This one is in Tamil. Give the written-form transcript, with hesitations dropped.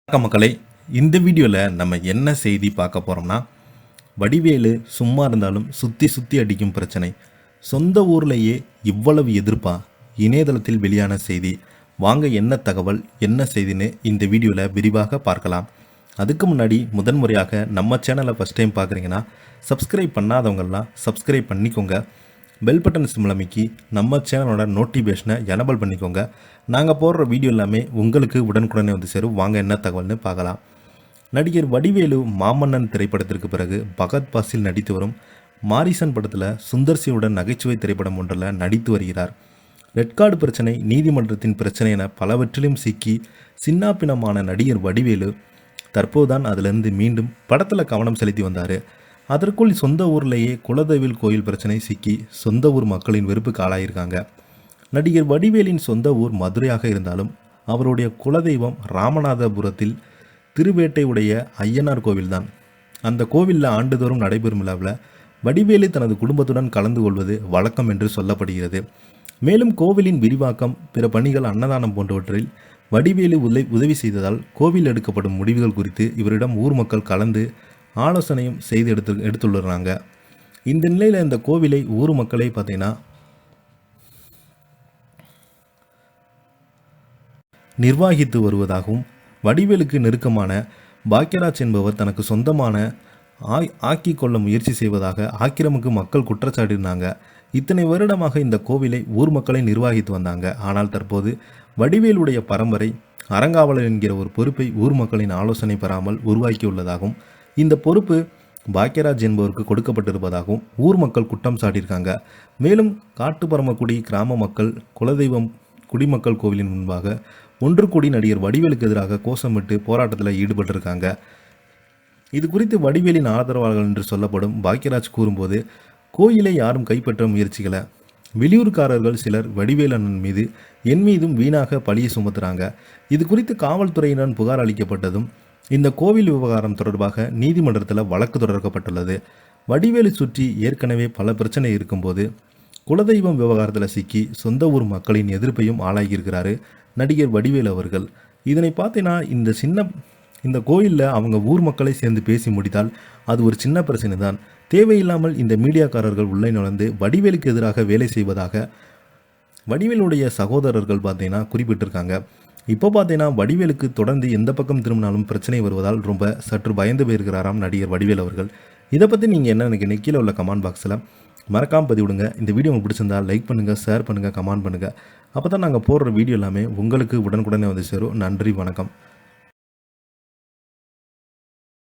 வணக்கம் மக்களே. இந்த வீடியோவில் நம்ம என்ன செய்தி பார்க்க போகிறோம்னா, வடிவேலு சும்மா இருந்தாலும் சுற்றி சுற்றி அடிக்கும் பிரச்சனை. சொந்த ஊர்லேயே இவ்வளவு எதிர்ப்பா? இணையதளத்தில் வெளியான செய்தி. வாங்க என்ன தகவல் என்ன செய்தின்னு இந்த வீடியோவில் விரிவாக பார்க்கலாம். அதுக்கு முன்னாடி முதன்முறையாக நம்ம சேனலை ஃபஸ்ட் டைம் பார்க்குறீங்கன்னா சப்ஸ்கிரைப் பண்ணாதவங்கெல்லாம் சப்ஸ்கிரைப் பண்ணிக்கோங்க. பெல் பட்டன் சிம்பிள் அமைக்கி நம்ம சேனலோட நோட்டிஃபிகேஷனை எனபிள் பண்ணிக்கோங்க. நாங்கள் போடுற வீடியோ எல்லாமே உங்களுக்கு உடனுக்குடனே வந்து சேரும். வாங்க என்ன தகவல்னு பார்க்கலாம். நடிகர் வடிவேலு மாமன்னன் திரைப்படத்திற்கு பிறகு பகத் பாசில் நடித்து வரும் மாரிசன் படத்தில் சுந்தர்சியுடன் நகைச்சுவை திரைப்படம் ஒன்றில் நடித்து வருகிறார். ரெட் கார்டு பிரச்சனை, நீதிமன்றத்தின் பிரச்சனை என பலவற்றிலும் சிக்கி சின்னாப்பினமான நடிகர் வடிவேலு தற்போதுதான் அதிலிருந்து மீண்டும் படத்தில் கவனம் செலுத்தி வந்தார். அதற்குள் சொந்த ஊர்லேயே குலதெய்வில் கோயில் பிரச்சனை சிக்கி சொந்த ஊர் மக்களின் வெறுப்புக்கு ஆளாயிருக்காங்க. நடிகர் வடிவேலின் சொந்த ஊர் மதுரையாக இருந்தாலும் அவருடைய குலதெய்வம் ராமநாதபுரத்தில் திருவேட்டையுடைய ஐயனார் கோவில்தான். அந்த கோவிலில் ஆண்டுதோறும் நடைபெறும் விழாவில் வடிவேலு தனது குடும்பத்துடன் கலந்து கொள்வது வழக்கம் என்று சொல்லப்படுகிறது. மேலும் கோவிலின் விரிவாக்கம், பிற பணிகள், அன்னதானம் போன்றவற்றில் வடிவேலு உதவி செய்ததால் கோவில் எடுக்கப்படும் முடிவுகள் குறித்து இவரிடம் ஊர் மக்கள் கலந்து ஆலோசனையும் செய்து எடுத்துள்ளாங்க. இந்த நிலையில் இந்த கோவிலை ஊர் மக்களை பார்த்தீங்கன்னா நிர்வாகித்து வருவதாகவும், வடிவேலுக்கு நெருக்கமான பாக்யராஜ் என்பவர் தனக்கு சொந்தமான ஆக்கி கொள்ள முயற்சி செய்வதாக ஆக்கிரமிக்கு மக்கள் குற்றச்சாட்டினாங்க. இத்தனை வருடமாக இந்த கோவிலை ஊர் மக்களை நிர்வகித்து வந்தாங்க. ஆனால் தற்போது வடிவேலுடைய பரம்பரை அறங்காவலர் என்கிற ஒரு பொறுப்பை ஊர் மக்களின் ஆலோசனை பெறாமல் உருவாக்கியுள்ளதாகவும், இந்த பொறுப்பு பாக்யராஜ் என்பவருக்கு கொடுக்கப்பட்டிருப்பதாகவும் ஊர் மக்கள் குற்றம் சாட்டியிருக்காங்க. மேலும் காட்டுப்பரமக்குடி கிராம மக்கள் குலதெய்வம் குடிமக்கள் கோவிலின் முன்பாக ஒன்று கூடி நடிகர் வடிவேலுக்கு எதிராக கோஷமிட்டு போராட்டத்தில் ஈடுபட்டிருக்காங்க. இது குறித்து வடிவேலின் ஆதரவாளர்கள் என்று சொல்லப்படும் பாக்யராஜ் கூறும்போது, கோயிலை யாரும் கைப்பற்ற முயற்சிகளை வெளியூர்காரர்கள் சிலர் வடிவேல் அண்ணன் மீது என் மீதும் வீணாக பழியை சுமத்துறாங்க. இது குறித்து காவல்துறையினர் புகார் அளிக்கப்பட்டதும் இந்த கோவில் விவகாரம் தொடர்பாக நீதிமன்றத்தில் வழக்கு தொடர்க்கப்பட்டுள்ளது. வடிவேலு சுற்றி ஏற்கனவே பல பிரச்சனை இருக்கும்போது குலதெய்வம் விவகாரத்தில் சிக்கி சொந்த ஊர் மக்களின் எதிர்ப்பையும் ஆளாகியிருக்கிறாரு நடிகர் வடிவேலு அவர்கள். இதனை பார்த்தீங்கன்னா இந்த கோயிலில் அவங்க ஊர் மக்களை சேர்ந்து பேசி முடித்தால் அது ஒரு சின்ன பிரச்சனை தான். தேவையில்லாமல் இந்த மீடியாக்காரர்கள் உள்ளே நுழைந்து வடிவேலுக்கு எதிராக வேலை செய்வதாக வடிவேலுடைய சகோதரர்கள் பார்த்தீங்கன்னா குறிப்பிட்டிருக்காங்க. இப்போ பார்த்தீங்கன்னா வடிவேலுக்கு தொடர்ந்து எந்த பக்கம் திரும்பினாலும் பிரச்சனை வருவதால் ரொம்ப சற்று பயந்து போயிருக்கிறாராம் நடிகர் வடிவேல் அவர்கள். இதை பற்றி நீங்கள் என்ன நினைக்கிறீங்க? கீழே உள்ள கமெண்ட் பாக்ஸில் மறக்காமல் பதிவிடுங்க. இந்த வீடியோ உங்களுக்கு பிடிச்சிருந்தால் லைக் பண்ணுங்கள், ஷேர் பண்ணுங்கள், கமெண்ட் பண்ணுங்கள். அப்போ தான் நாங்கள் போடுற வீடியோ எல்லாமே உங்களுக்கு உடனுக்குடனே வந்து சேரும். நன்றி, வணக்கம்.